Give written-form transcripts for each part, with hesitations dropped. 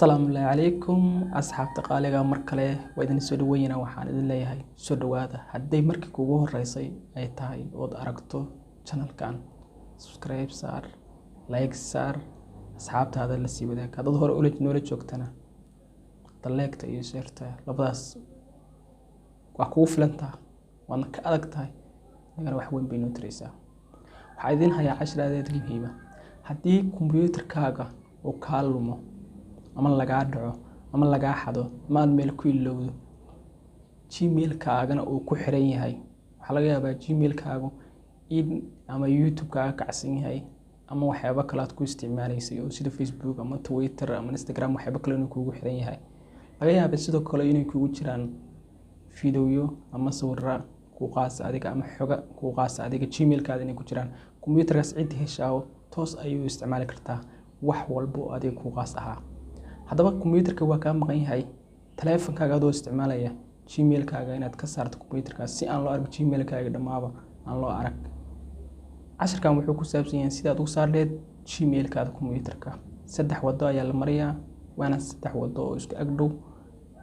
السلام عليكم أصحاب تقاليga mar kale waa idin soo dhaweeyna waxaan idin leeyahay soo dhawaada haday markii kugu horeysay ay tahay oo aragto channelkan subscribe saar like saar asxaabtaada la sii wadaag hadad hore u noola joogtana like iyo share labadaas wax ku filanta waana ka adag tahay inaad wax weyn bayno tiraysaa waxa idin hayaa cashiradeed muhiim ah hadii computerkaaga uu ka lumo ama laga dhaco ama laga xado ama meel ku ilowdo gmail-kaagana uu ku xiran yahay waxa laga yaabaa gmail-kaagu in ama youtube-kaaga kacsan yahay ama waxyaabo kale aad ku isticmaalaysay oo sida facebook ama twitter ama instagram waxyaabo kale inuu kugu xiran yahay laga yaabaa sidoo kale inay kugu jiraan fiidiyo ama sawirro ku qaas adiga ama xoga ku qaas adiga gmail-kaada inay ku jiraan computerkaas cid heshaa toos ayuu isticmaali kartaa wax walba oo adiga ku qaas aha hadaba computerka waa ka maqan yahay taleefankaaga adoo isticmaalaya gmail-kaaga inaad ka saarto computerka si aan loo arko gmail-kaaga dhamaaba aan loo arag casharkan wuxuu ku saabsan yahay sida aad u saarleed gmail-kaaga computerka saddex wado ayaa la mariyaa waana saddex wado oo isku agdhow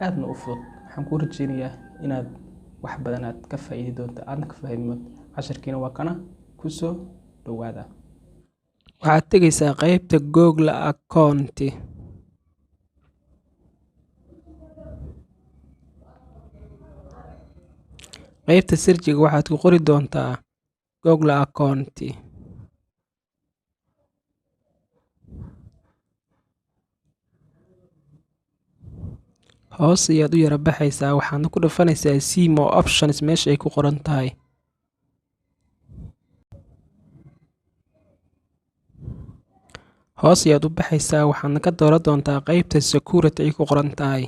aadna u fudud waxaan ku rajeynayaa inaad wax badan aad ka faa'iidi doonto aadna ka fahmo casharkiina waa kana ku soo dhawaada waxaad tagaysaa qaybta Google account qaybta search-ga waxaad ku qori doontaa Google account hoos ayaad u yara baxaysaa waxaadna ku dhufanaysaa see more options meesha ay ku qoran tahay hoos ayaad u baxaysaa waxaadna ka dooran doontaa qaybta security ay ku qoran tahay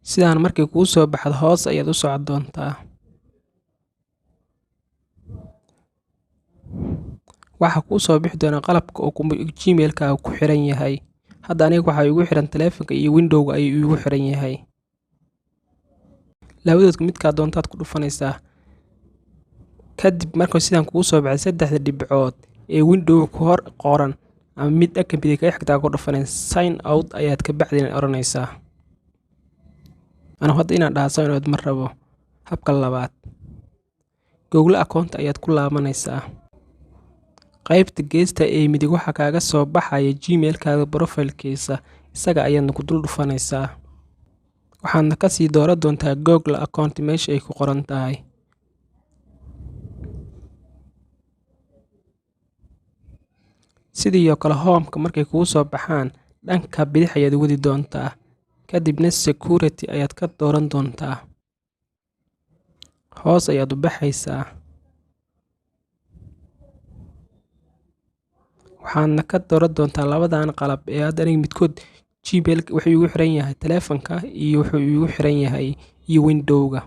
sidaan markay kuu soo baxdo hoos ayaad u socon doontaa waxa kuu soo bixi doona qalabka oo gmail-kaaga ku xiran yahay hadda aniga waxa igu xiran taleefanka iyo window-ga ayuu igu xiran yahay labadoodka midka doontaad ku dhufanaysaa kadib markay sidaan kuu soo baxay saddexda dhibcood ee window-ga ku hor qoran ama mid dhanka midig ka xigta ku dhufanaysaa sign out ayaad ka bacdina oranaysaa ana hadda inaan dhaha sign out mar rabo habka labaad Google account ayaad ku laabanaysaa qaybta geesta ee midig waxa kaaga soo baxaya gmail-kaaga profile-kiisa isaga ayaad ku dul dhufanaysaa waxaadna ka sii dooran doontaa Google account meesha ay ku qoran tahay sidoo kale home-ka markay kuu soo baxaan dhanka bidix ayaad wadi doontaa kadibna security ayaad ka dooran doontaa hoos ayaad u baxaysaa waxaadna ka dooran doontaa labadan qalab ee hadda aniga midkood gmail wuxuu igu xiran yahay taleefanka iyo wuxuu igu xiran yahay iyo window-ga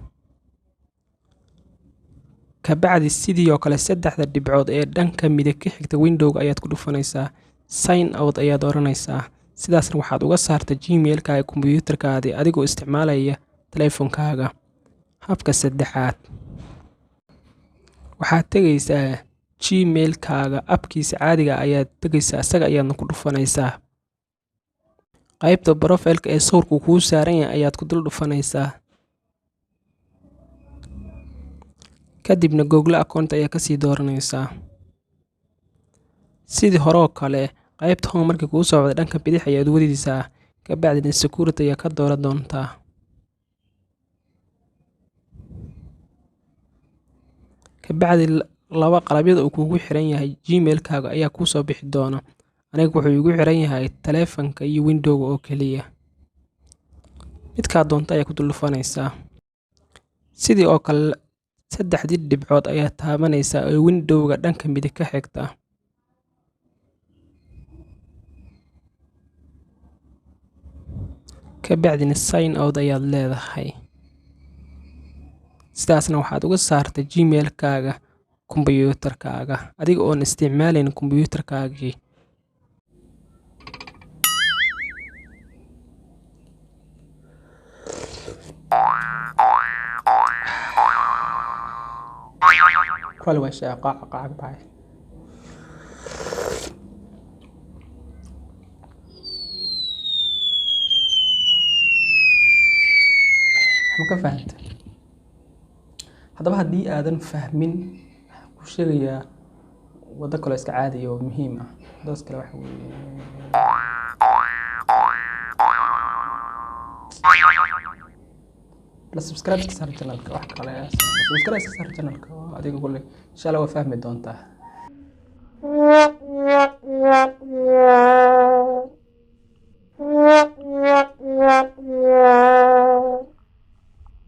ka bacdi sidoo kale saddexda dhibcood ee dhanka midig ka xigta window-ga ayaad ku dhufanaysaa sign out ayaad oranaysaa sidaasna waxaad uga saartaa gmail-kaaga computerkaada adigoo isticmaalaya taleefankaaga habka saddexaad waxaad tagaysaa gmail-kaaga appkiisa caadiga ayaad tagaysaa isaga ayaadna ku dhufanaysaa qaybta profile-ka ee sawirku kuu saaran yahay ayaad ku dul dhufanaysaa kadibna Google account ayaa ka sii dooranaysaa sidii hore oo kale qaybta home markii kuu soo baxdo dhanka bidix ayaad wadaysaa ka bacdina security ayaa ka dooran doontaa ka bacdi laba qalabyada uu kugu xiran yahay gmail-kaaga ayaa kuu soo bixi doona aniga wuxuu igu xiran yahay taleefanka iyo window-ga oo kaliya midka doonta ayaa ku dul dhufanaysaa sidii oo kale saddexdii dhibcood ayaa taabanaysaa oo window-ga dhanka midig ka xigta ka bacdina sign out ayaad leedahay sidaasna waxaad uga saartay gmail-kaaga computerkaaga adiga oo isticmaalayn computerkaagii كل وش قاع باي ma ka fahanta haddaba haddii aadan fahmin ku sheegayaa wado kale iska caadi oo muhiim ah daas kale waxa weeye la subscribe ka saar channelka wax kale subscribe ka saar channelka adiga kulli insha Allah waa fahmi doontaa